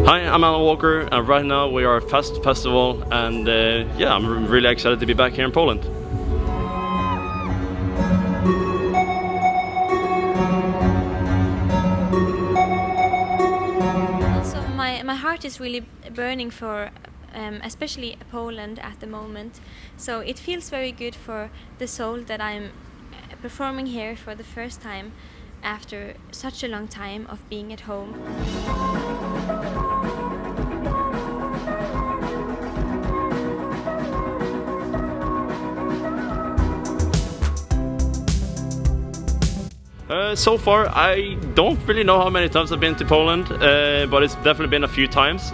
Hi, I'm Alan Walker, and right now we are at Fest Festival, and yeah, I'm really excited to be back here in Poland. Also, my heart is really burning for especially Poland at the moment. So it feels very good for the soul that I'm performing here for the first time after such a long time of being at home. So far, I don't really know how many times I've been to Poland, but it's definitely been a few times,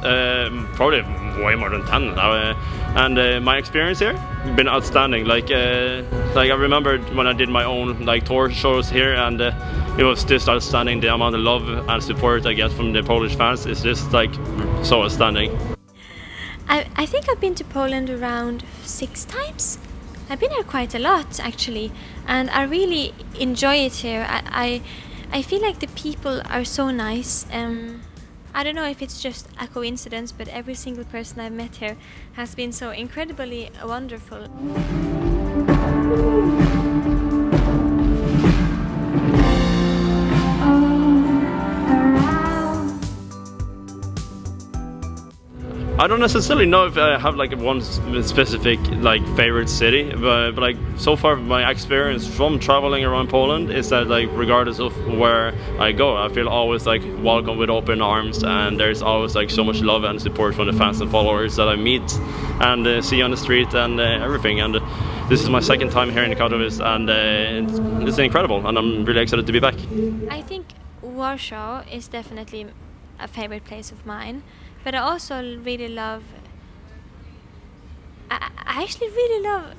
probably way more than 10 now. And my experience here been outstanding. Like I remembered when I did my own tour shows here, and it was just outstanding. The amount of love and support I get from the Polish fans is just so outstanding. I think I've been to Poland around 6 times. I've been here quite a lot actually, and I really enjoy it here. I feel like the people are so nice. I don't know if it's just a coincidence, but every single person I've met here has been so incredibly wonderful. I don't necessarily know if I have one specific favorite city, but so far my experience from traveling around Poland is that regardless of where I go, I feel always welcome with open arms, and there's always so much love and support from the fans and followers that I meet and see on the street and everything. And this is my second time here in Chorzów, and it's incredible, and I'm really excited to be back. I think Warsaw is definitely a favorite place of mine. But I also really love. I actually really love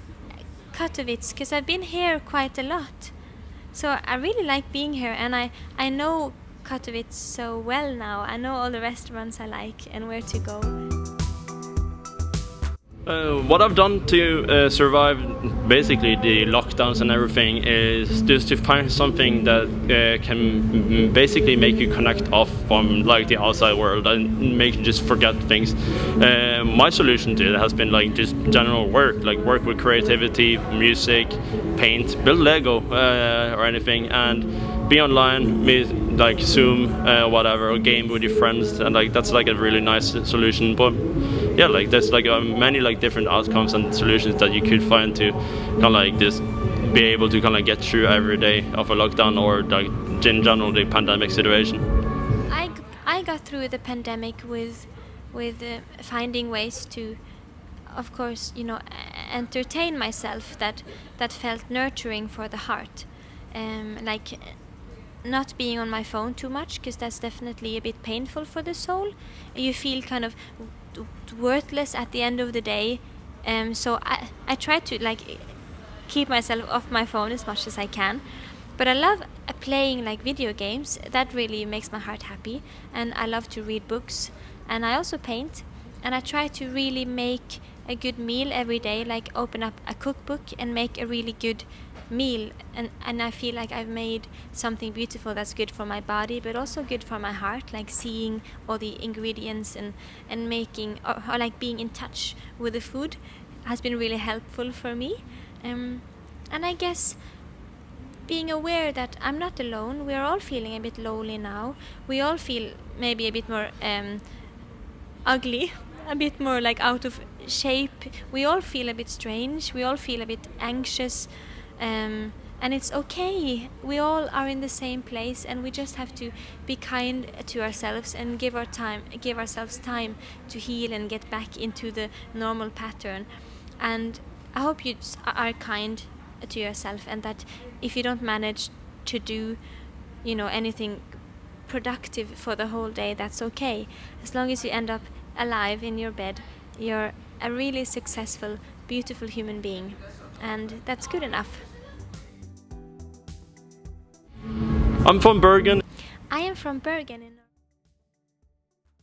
Katowice because I've been here quite a lot. So I really like being here, and I know Katowice so well now. I know all the restaurants I like and where to go. What I've done to survive basically the lockdowns and everything is just to find something that can basically make you connect off from the outside world and make you just forget things. My solution to it has been just general work, work with creativity, music, paint, build Lego or anything, and be online, Zoom, whatever, or game with your friends, and that's a really nice solution. But yeah, there's many different outcomes and solutions that you could find to just be able to get through every day of a lockdown or in general the pandemic situation. I got through the pandemic with finding ways to, of course, entertain myself that felt nurturing for the heart, not being on my phone too much, because that's definitely a bit painful for the soul. You feel kind of worthless at the end of the day, so I try to keep myself off my phone as much as I can. But I love playing video games. That really makes my heart happy, and I love to read books, and I also paint, and I try to really make a good meal every day, open up a cookbook and make a really good meal, and I feel like I've made something beautiful that's good for my body but also good for my heart, seeing all the ingredients and making or being in touch with the food has been really helpful for me, and I guess being aware that I'm not alone. We're all feeling a bit lonely now. We all feel maybe a bit more ugly, a bit more out of shape. We all feel a bit strange. We all feel a bit anxious. And it's okay. We all are in the same place, and we just have to be kind to ourselves and give ourselves time to heal and get back into the normal pattern. And I hope you are kind to yourself, and that if you don't manage to do, anything productive for the whole day, that's okay. As long as you end up alive in your bed, you're a really successful, beautiful human being, and that's good enough. I'm from Bergen. I am from Bergen in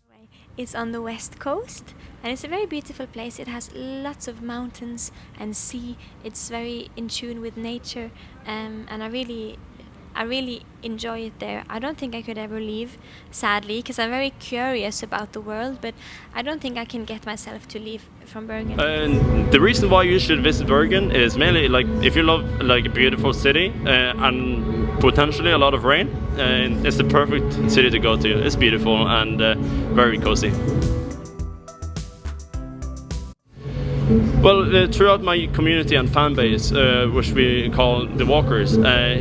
Norway. It's on the west coast, and it's a very beautiful place. It has lots of mountains and sea. It's very in tune with nature, and I really I really enjoy it there. I don't think I could ever leave, sadly, because I'm very curious about the world, but I don't think I can get myself to leave from Bergen. And the reason why you should visit Bergen is mainly like if you love like a beautiful city and potentially a lot of rain, it's the perfect city to go to. It's beautiful and very cozy. Well, throughout my community and fan base, which we call the walkers,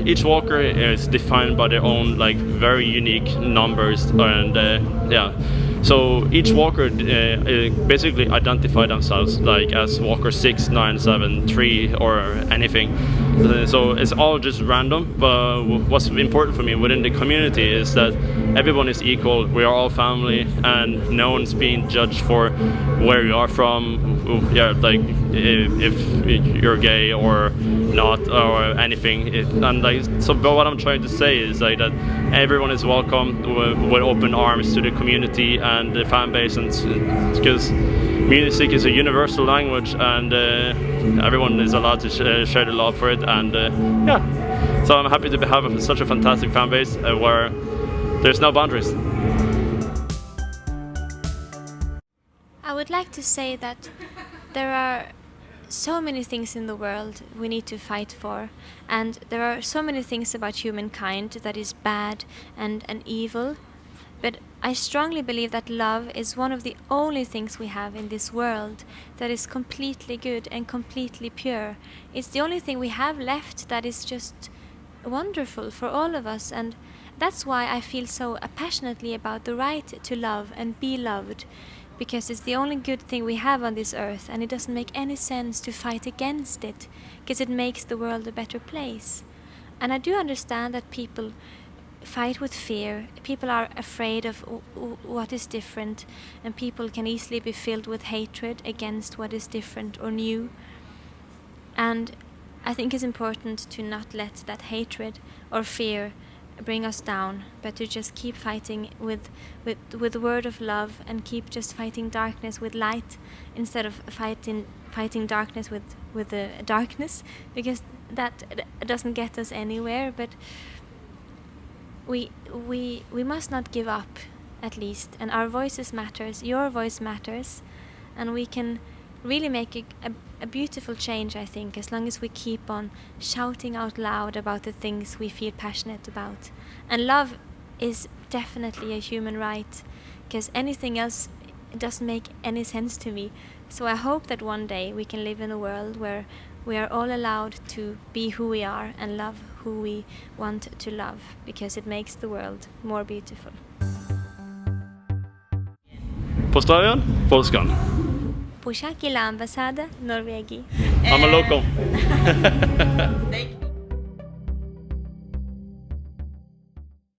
each walker is defined by their own like very unique numbers, and yeah. So each walker basically identify themselves like as walker 6, 9, 7, 3 or anything. So it's all just random, but what's important for me within the community is that everyone is equal, we are all family, and no one's being judged for where you are from, yeah, like if you're gay or not or anything. And like, so but what I'm trying to say is like that everyone is welcome with open arms to the community and the fan base, and because music is a universal language, and everyone is allowed to share the love for it, and yeah. So I'm happy to have such a fantastic fan base where there's no boundaries. I would like to say that there are so many things in the world we need to fight for, and there are so many things about humankind that is bad and evil, but I strongly believe that love is one of the only things we have in this world that is completely good and completely pure. It's the only thing we have left that is just wonderful for all of us, and that's why I feel so passionately about the right to love and be loved, because it's the only good thing we have on this earth, and it doesn't make any sense to fight against it, because it makes the world a better place. And I do understand that people fight with fear, people are afraid of what is different, and people can easily be filled with hatred against what is different or new. And I think it's important to not let that hatred or fear bring us down, but to just keep fighting with the word of love, and keep just fighting darkness with light instead of fighting darkness with the darkness, because that doesn't get us anywhere. But we must not give up, at least, and our voices matters, your voice matters, and we can really make a beautiful change, I think, as long as we keep on shouting out loud about the things we feel passionate about. And love is definitely a human right, because anything else doesn't make any sense to me. So I hope that one day we can live in a world where we are all allowed to be who we are and love who we want to love, because it makes the world more beautiful. Pozdrawiam, Polska. Pushaki la ambasada Norvegi. I'm a local. Thank you.